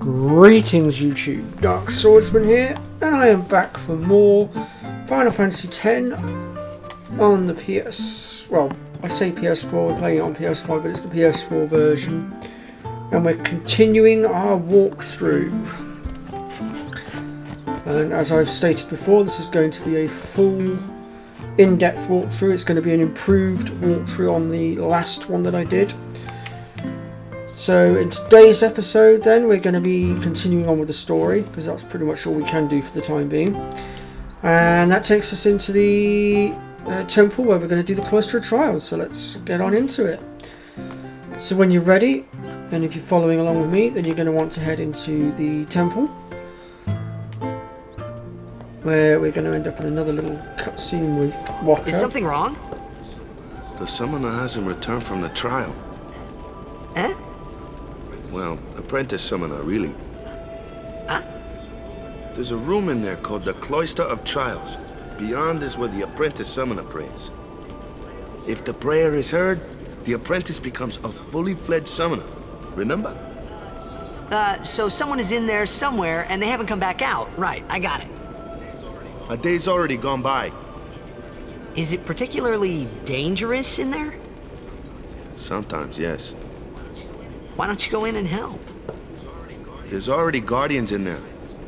Greetings YouTube, Dark Swordsman here, and I am back for more Final Fantasy X on the PS... well, I say PS4, we're playing it on PS5, but it's the PS4 version. And we're continuing our walkthrough. And as I've stated before, this is going to be a full in-depth walkthrough. It's going to be an improved walkthrough on the last one that I did. So in today's episode then we're going to be continuing on with the story, because that's pretty much all we can do for the time being. And that takes us into the temple where we're going to do the cloister of trials, so let's get on into it. So when you're ready, and if you're following along with me, then you're going to want to head into the temple, where we're going to end up in another little cutscene with Waka. Is something wrong? The summoner hasn't returned from the trial. Eh? Well, apprentice summoner, really. Huh? There's a room in there called the Cloister of Trials. Beyond is where the apprentice summoner prays. If the prayer is heard, the apprentice becomes a fully fledged summoner. Remember? So someone is in there somewhere and they haven't come back out. Right, I got it. A day's already gone by. Is it particularly dangerous in there? Sometimes, yes. Why don't you go in and help? There's already guardians in there.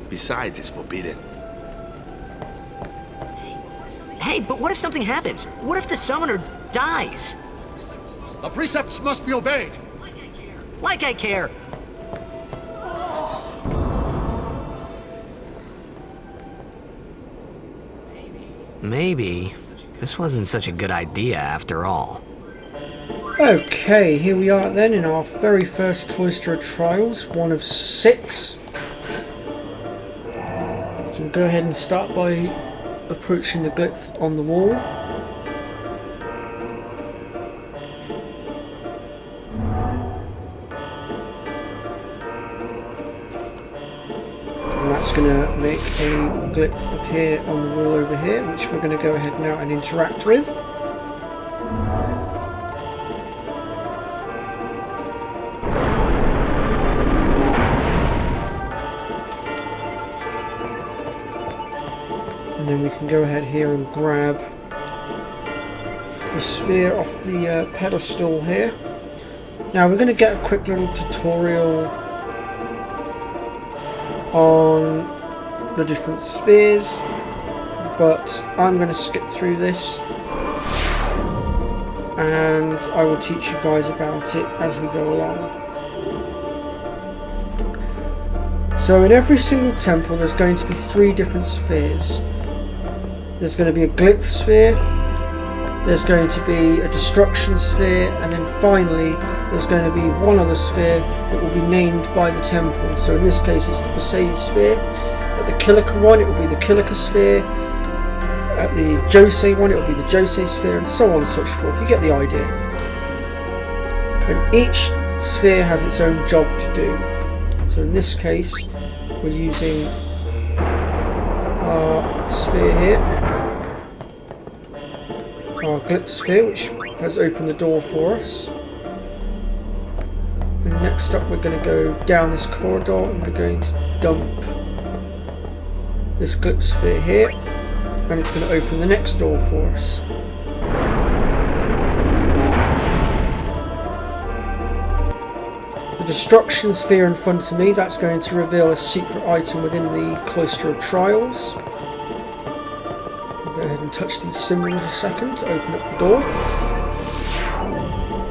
Besides, it's forbidden. Hey, but what if something happens? What if the summoner dies? The precepts must be obeyed. Like I care. Maybe this wasn't such a good idea after all. Okay, here we are then in our very first cloister of trials, one of 6. So we'll go ahead and start by approaching the glyph on the wall. And that's going to make a glyph appear on the wall over here, which we're going to go ahead now and interact with. And then we can go ahead here and grab the sphere off the pedestal here. Now we're going to get a quick little tutorial on the different spheres, but I'm going to skip through this and I will teach you guys about it as we go along. So in every single temple there's going to be 3 different spheres. There's going to be a glitch sphere, there's going to be a destruction sphere, and then finally there's going to be one other sphere that will be named by the temple. So in this case it's the besaid sphere. At the Kilika one it will be the Kilika sphere. At the Josei one it will be the Josei sphere, and so on and such forth. You get the idea. And each sphere has its own job to do. So in this case we're using our sphere here, our glitch sphere, which has opened the door for us. And next up we're going to go down this corridor and we're going to dump this glitch sphere here, and it's going to open the next door for us. The destruction sphere in front of me, that's going to reveal a secret item within the Cloister of Trials. Go ahead and touch these symbols a second to open up the door.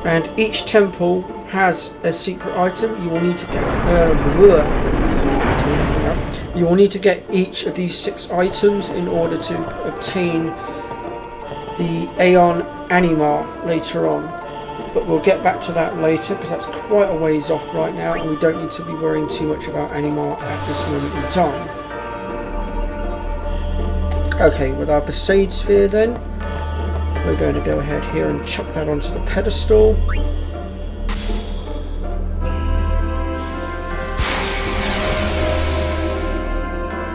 And each temple has a secret item. You will need to get each of these 6 items in order to obtain the Aeon Animar later on. But we'll get back to that later, because that's quite a ways off right now and we don't need to be worrying too much about Animar at this moment in time. Okay, with our besaid sphere then, we're going to go ahead here and chuck that onto the pedestal.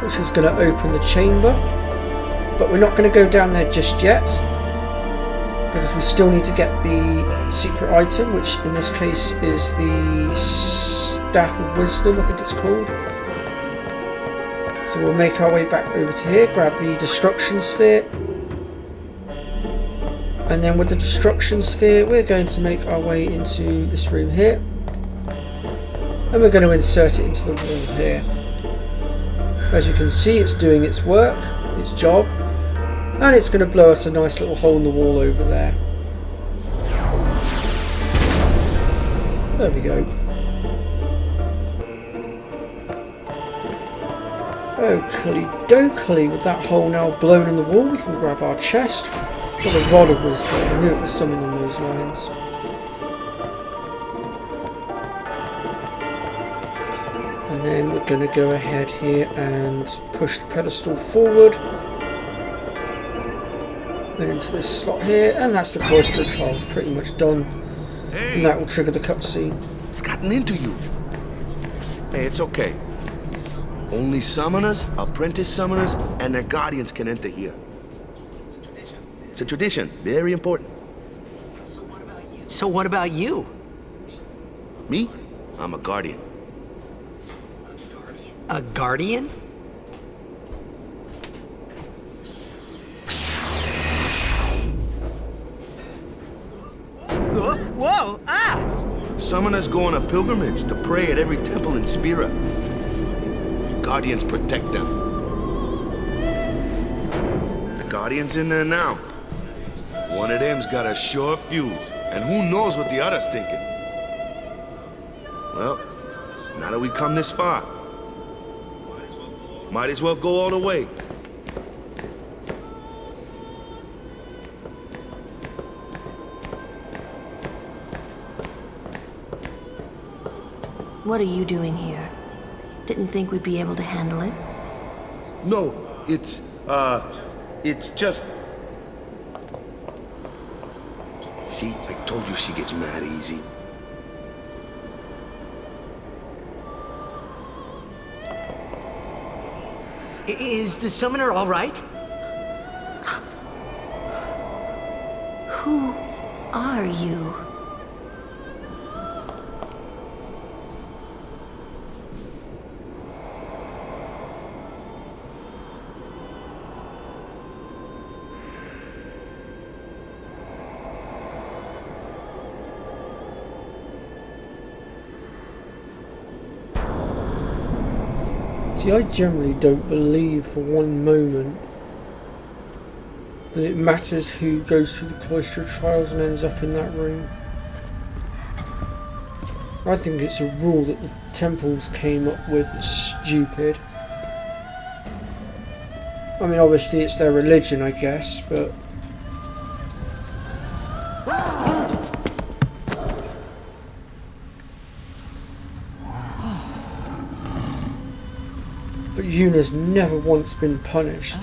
Which is going to open the chamber. But we're not going to go down there just yet, because we still need to get the secret item, which in this case is the Staff of Wisdom, I think it's called. So we'll make our way back over to here, grab the Destruction Sphere. And then with the Destruction Sphere, we're going to make our way into this room here. And we're going to insert it into the wall here. As you can see, it's doing its work, its job. And it's going to blow us a nice little hole in the wall over there. There we go. Oakley dokley, with that hole now blown in the wall, we can grab our chest for the Rod of Wisdom. I knew it was something on those lines. And then we're going to go ahead here and push the pedestal forward and into this slot here, and that's the Cloister of Trials pretty much done. Hey, And that will trigger the cutscene. it's gotten into you. Hey, it's okay. Only summoners, apprentice summoners, and their guardians can enter here. It's a tradition, very important. So what about you? Me? I'm a guardian. A guardian? Whoa! Ah! Summoners go on a pilgrimage to pray at every temple in Spira. Guardians protect them. The Guardian's in there now. One of them's got a short fuse, and who knows what the other's thinking. Well, now that we come this far, might as well go all the way. What are you doing here? Didn't think we'd be able to handle it. No, it's just... See, I told you she gets mad easy. Is the summoner all right? Who are you? See, I generally don't believe for one moment that it matters who goes through the Cloister of Trials and ends up in that room. I think it's a rule that the temples came up with that's stupid. I mean, obviously it's their religion, I guess, but... But Yuna's never once been punished.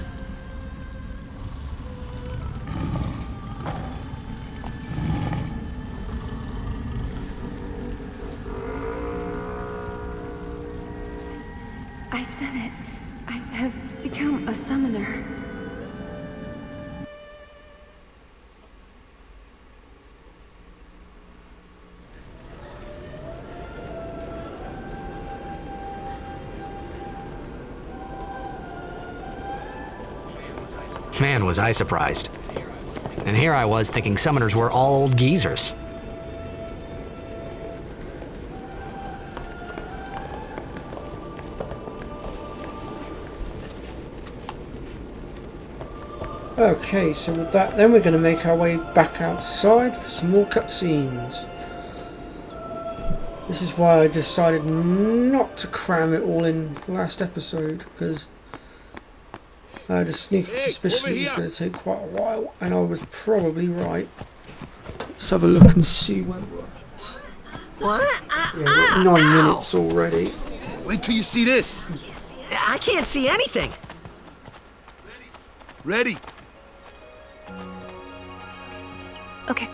I've done it. I have become a summoner. Man, was I surprised. And here I was thinking summoners were all old geezers. Okay, so with that then we're going to make our way back outside for some more cutscenes. This is why I decided not to cram it all in last episode, because I had a sneaky suspicion it was going to take quite a while, and I was probably right. Let's have a look and see where we're at. What? Yeah, we're at 9 minutes already. Wait till you see this. I can't see anything. Ready? Okay.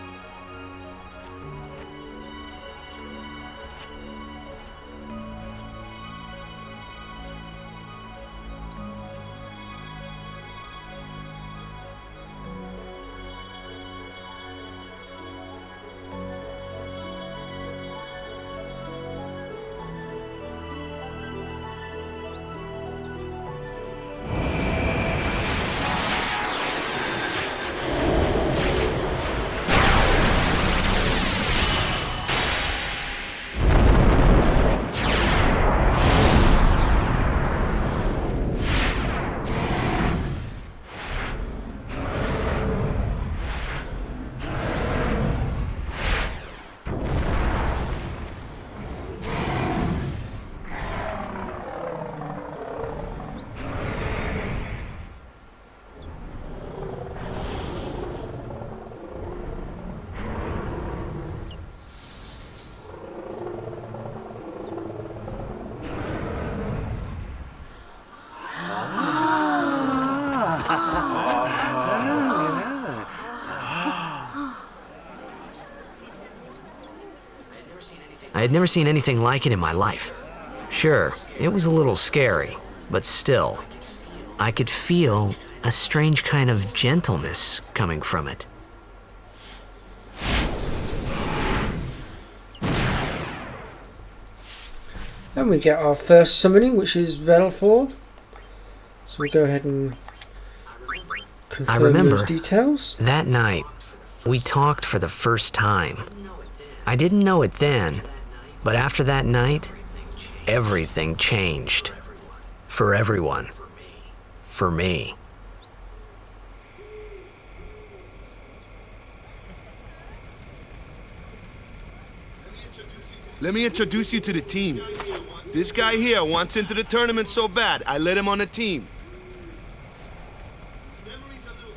I'd never seen anything like it in my life. Sure, it was a little scary, but still, I could feel a strange kind of gentleness coming from it. And we get our first summoning, which is Velfor. So we'll go ahead and confirm those details. That night, we talked for the first time. I didn't know it then, but after that night, everything changed. For everyone. For me. Let me introduce you to the team. This guy here wants into the tournament so bad, I let him on the team.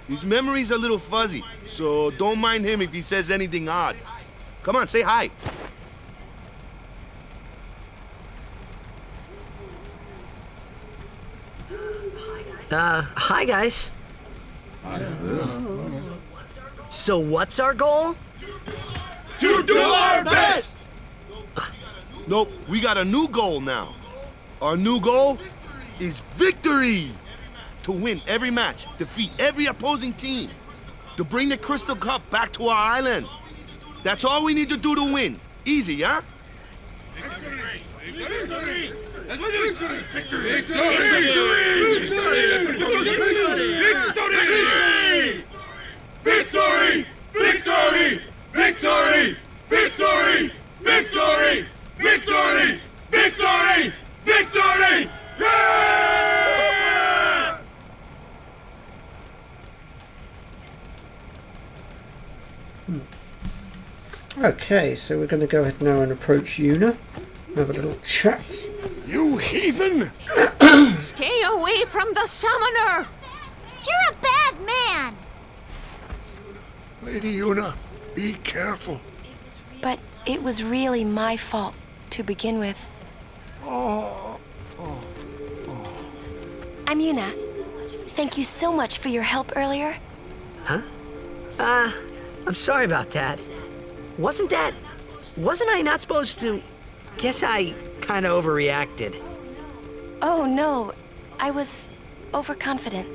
His memory's a little fuzzy, so don't mind him if he says anything odd. Come on, say hi. Hi guys. So what's our goal? To do our best! Nope, we got a new goal now. Our new goal is victory! To win every match, defeat every opposing team, to bring the Crystal Cup back to our island. That's all we need to do to win. Easy, huh? Victory! Victory! Victory! Victory! Victory! Victory! Victory! Victory! Victory! Victory! Victory! Victory! Yeah! Okay, so we're going to go ahead now and approach Una. Have a little chat. You heathen! Stay away from the summoner! You're a bad man! Lady Una, be careful. But it was really my fault to begin with. I'm Yuna. Thank you so much for your help earlier. Huh? I'm sorry about that. Wasn't I not supposed to? Guess I kind of overreacted. Oh no, I was overconfident.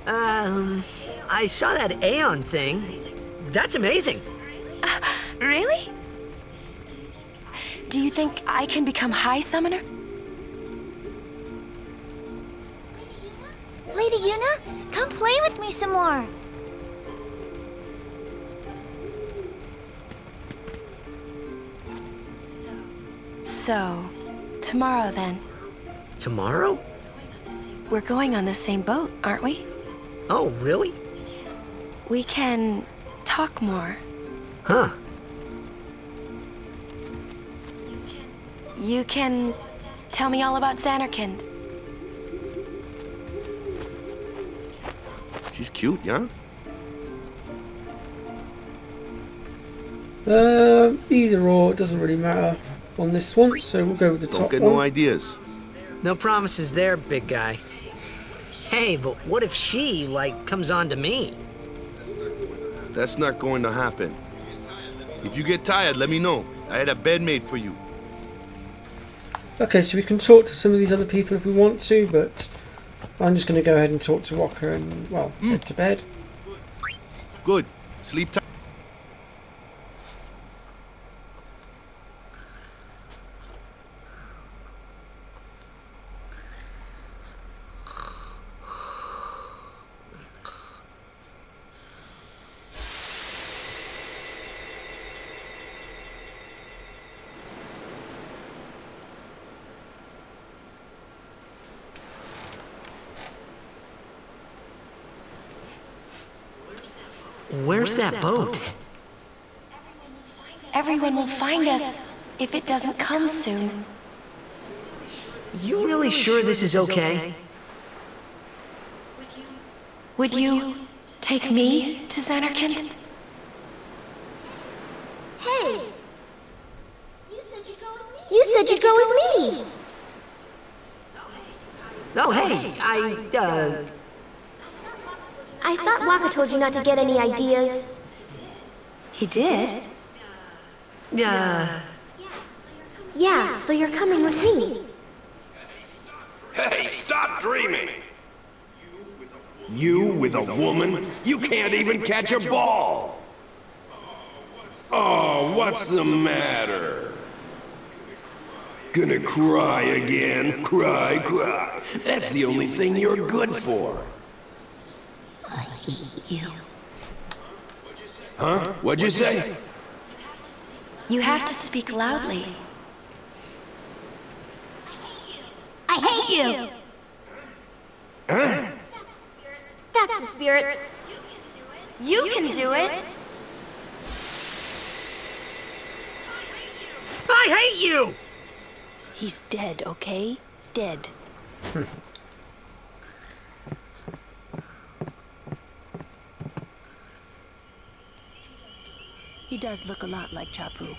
I saw that Aeon thing. That's amazing. Really? Do you think I can become High Summoner? Lady Yuna, come play with me some more. So, tomorrow then. Tomorrow? We're going on the same boat, aren't we? Oh, really? We can talk more. Huh. You can tell me all about Xanarkand. She's cute, yeah? Either or, it doesn't really matter on this one, so we'll go with the top Don't get one. no ideas. No promises there, big guy. Hey, but what if she, comes on to me? That's not going to happen. If you get tired, let me know. I had a bed made for you. Okay, so we can talk to some of these other people if we want to, but I'm just going to go ahead and talk to Walker and, well, head to bed. Good. Sleep tight. Where's that boat? Everyone will find us if it doesn't come soon. You really sure this is okay? Would you take me to Xanarkand? Hey! You said you'd go with me! Oh, hey, I thought Waka told you not to get any ideas. He did? Yeah. Yeah, so you're coming with me. Hey, stop dreaming! You with a woman? You can't even catch a ball! Oh, what's the matter? Gonna cry again? Cry, cry. That's the only thing you're good for. I hate you. Huh? What'd you say? You have to speak loudly. I hate you. Huh? That's the spirit. You can do it. I hate you! He's dead, okay? Dead. He does look a lot like Chapu.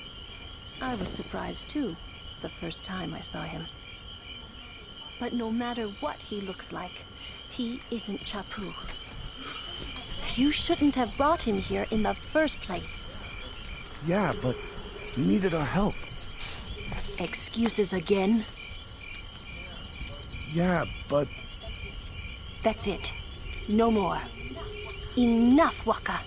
I was surprised too, the first time I saw him. But no matter what he looks like, he isn't Chapu. You shouldn't have brought him here in the first place. Yeah, but he needed our help. Excuses again? Yeah, but... That's it. No more. Enough, Waka.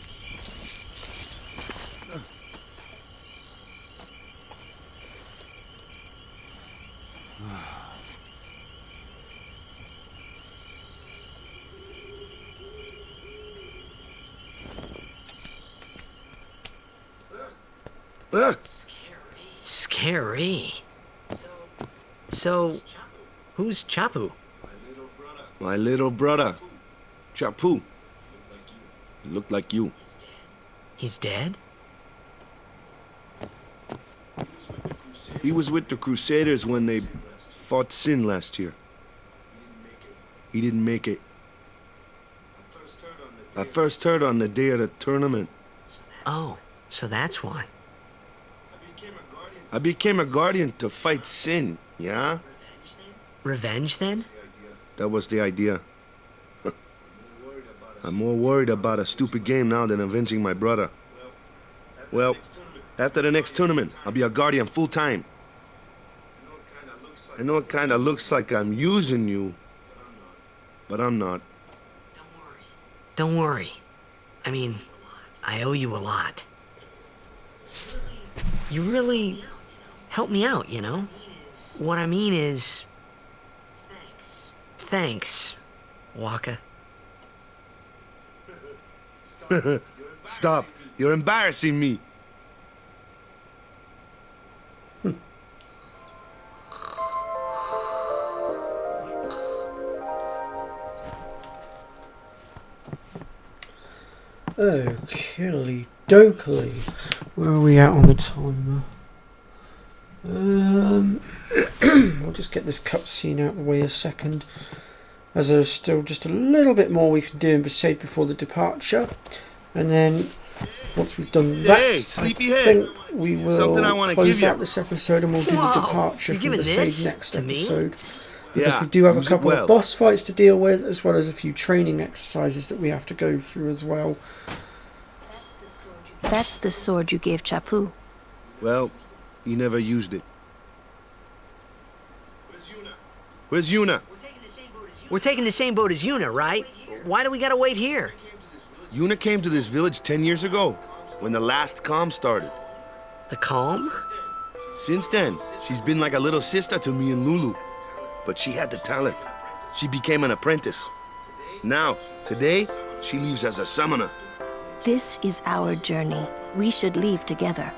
Scary. So, who's Chapu? My little brother, Chapu. He looked like you. He's dead? He was with the Crusaders when they fought Sin last year. He didn't make it. I first heard on the day of the tournament. Oh, so that's why. I became a guardian to fight Sin, yeah? Revenge then? That was the idea. I'm more worried about a stupid game now than avenging my brother. Well, after the next tournament, I'll be a guardian full time. I know it kinda looks like I'm using you, but I'm not. Don't worry. I mean, I owe you a lot. You really helped me out, you know? What I mean is... Thanks, Waka. Stop. You're embarrassing me. Okay, dokily. Where are we at on the timer? We'll just get this cutscene out of the way a second, as there's still just a little bit more we can do in besaid before the departure, and then once we've done that, Hey, I sleepyhead. think we will Something I wanna close give you. out this episode and we'll do Whoa, the departure you're from giving besaid this next to me? episode. Because Yeah, we do have a use it couple well. of boss fights to deal with, as well as a few training exercises that we have to go through as well. That's the sword you gave Chapu. Well, he never used it. Where's Yuna? We're taking the same boat as Yuna, right? Why do we gotta wait here? Yuna came to this village 10 years ago, when the last calm started. The calm? Since then, she's been like a little sister to me and Lulu. But she had the talent. She became an apprentice. Now, today, she leaves as a summoner. This is our journey. We should leave together.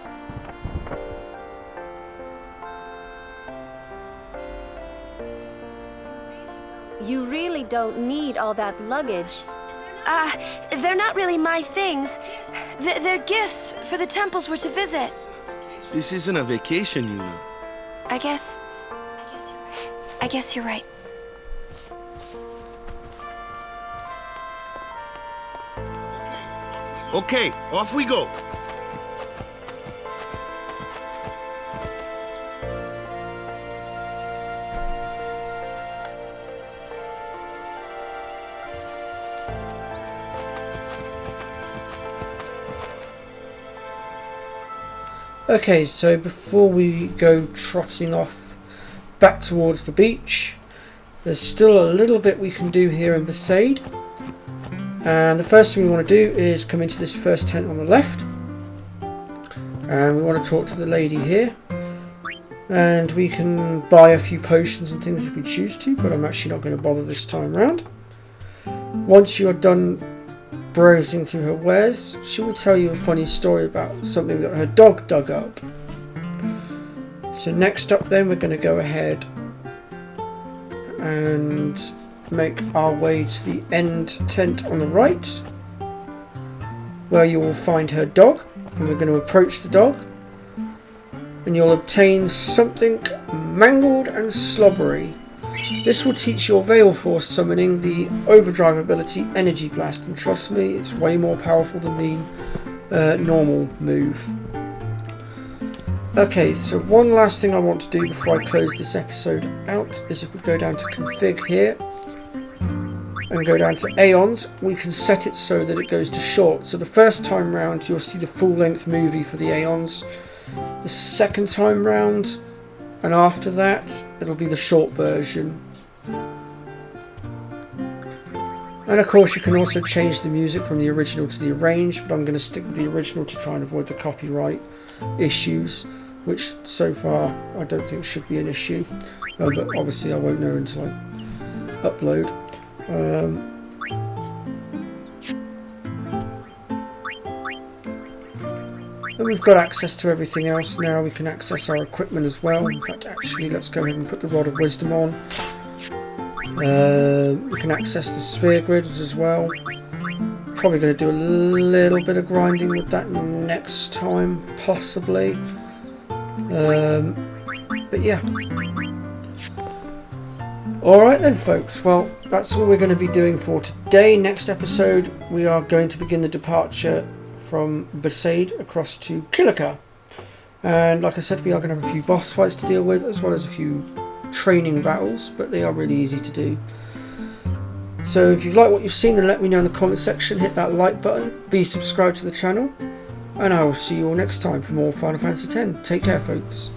You really don't need all that luggage. They're not really my things. They're gifts for the temples we're to visit. This isn't a vacation, Yuna. I guess you're right. Okay, off we go. Okay, so before we go trotting off back towards the beach, there's still a little bit we can do here in Besaid. And the first thing we want to do is come into this first tent on the left. And we want to talk to the lady here. And we can buy a few potions and things if we choose to, but I'm actually not going to bother this time round. Once you're done browsing through her wares, she will tell you a funny story about something that her dog dug up. So next up then, we're going to go ahead and make our way to the end tent on the right, where you will find her dog, and we're going to approach the dog, and you'll obtain something mangled and slobbery. This will teach your Veil Force summoning the overdrive ability Energy Blast, and trust me, it's way more powerful than the normal move. Okay, so one last thing I want to do before I close this episode out is if we go down to config here and go down to Aeons, we can set it so that it goes to short. So the first time round you'll see the full length movie for the Aeons. The second time round and after that it'll be the short version. And of course you can also change the music from the original to the arranged, but I'm going to stick with the original to try and avoid the copyright issues, which so far I don't think should be an issue, but obviously I won't know until I upload. And we've got access to everything else now. We can access our equipment as well. In fact, actually, let's go ahead and put the Rod of Wisdom on. We can access the sphere grids as well. Probably going to do a little bit of grinding with that next time, possibly. But yeah. Alright then folks, well that's all we're going to be doing for today. Next episode we are going to begin the departure from Besaid across to Kilika. And like I said, we are going to have a few boss fights to deal with, as well as a few training battles, but they are really easy to do. So if you've liked what you've seen, then let me know in the comment section, hit that like button, be subscribed to the channel, and I will see you all next time for more Final Fantasy X. Take care folks.